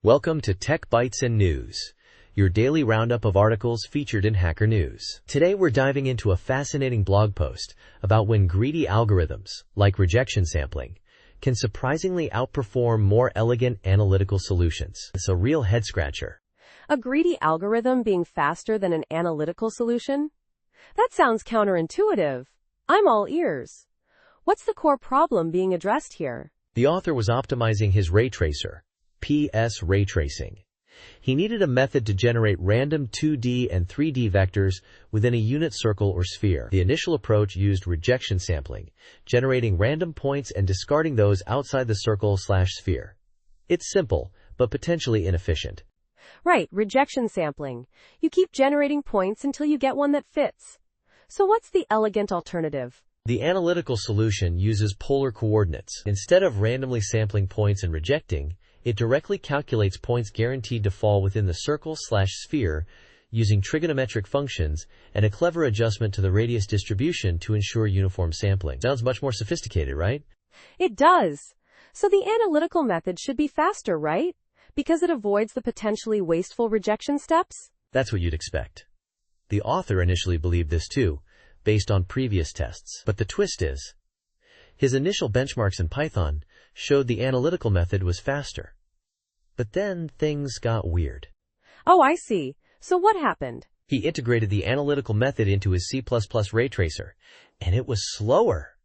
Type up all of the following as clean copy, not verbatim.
Welcome to Tech Bytes and News, your daily roundup of articles featured in Hacker News. Today we're diving into a fascinating blog post about when greedy algorithms, like rejection sampling, can surprisingly outperform more elegant analytical solutions. It's a real head-scratcher. A greedy algorithm being faster than an analytical solution? That sounds counterintuitive. I'm all ears. What's the core problem being addressed here? The author was optimizing his ray tracer, PS ray tracing. He needed a method to generate random 2D and 3D vectors within a unit circle or sphere. The initial approach used rejection sampling, generating random points and discarding those outside the circle/sphere. It's simple, but potentially inefficient. Right, rejection sampling. You keep generating points until you get one that fits. So what's the elegant alternative? The analytical solution uses polar coordinates. Instead of randomly sampling points and rejecting, it directly calculates points guaranteed to fall within the circle/sphere using trigonometric functions and a clever adjustment to the radius distribution to ensure uniform sampling. Sounds much more sophisticated, right? It does. So the analytical method should be faster, right? Because it avoids the potentially wasteful rejection steps? That's what you'd expect. The author initially believed this too, based on previous tests. But the twist is, his initial benchmarks in Python showed the analytical method was faster. But then things got weird. Oh, I see. So what happened? He integrated the analytical method into his C++ ray tracer, and it was slower.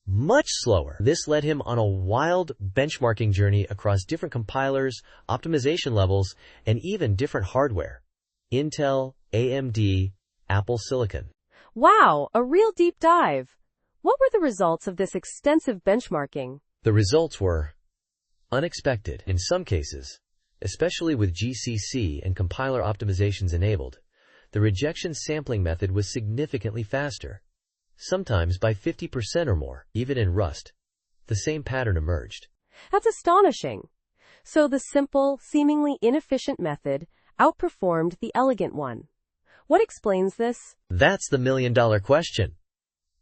Much slower. This led him on a wild benchmarking journey across different compilers, optimization levels, and even different hardware. Intel, AMD, Apple Silicon. Wow, a real deep dive. What were the results of this extensive benchmarking? The results were unexpected in some cases, especially with GCC and compiler optimizations enabled. The rejection sampling method was significantly faster, sometimes by 50% or more. Even in Rust, the same pattern emerged. That's astonishing. So the simple, seemingly inefficient method outperformed the elegant one. What explains this? That's the million-dollar question.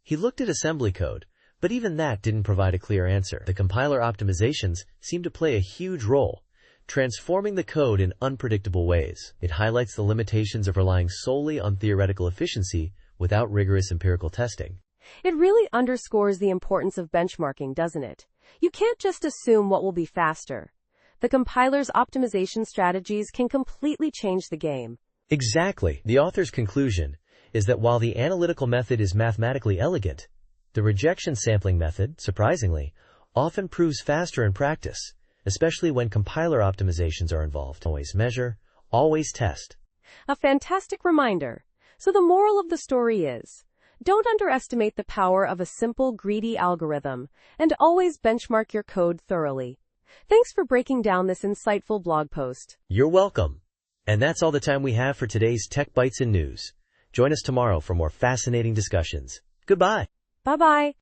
He looked at assembly code, but even that didn't provide a clear answer. The compiler optimizations seem to play a huge role, transforming the code in unpredictable ways. It highlights the limitations of relying solely on theoretical efficiency without rigorous empirical testing. It really underscores the importance of benchmarking, doesn't it? You can't just assume what will be faster. The compiler's optimization strategies can completely change the game. Exactly. The author's conclusion is that while the analytical method is mathematically elegant, the rejection sampling method, surprisingly, often proves faster in practice, especially when compiler optimizations are involved. Always measure, always test. A fantastic reminder. So the moral of the story is, don't underestimate the power of a simple, greedy algorithm, and always benchmark your code thoroughly. Thanks for breaking down this insightful blog post. You're welcome. And that's all the time we have for today's Tech Bytes and News. Join us tomorrow for more fascinating discussions. Goodbye. Bye-bye.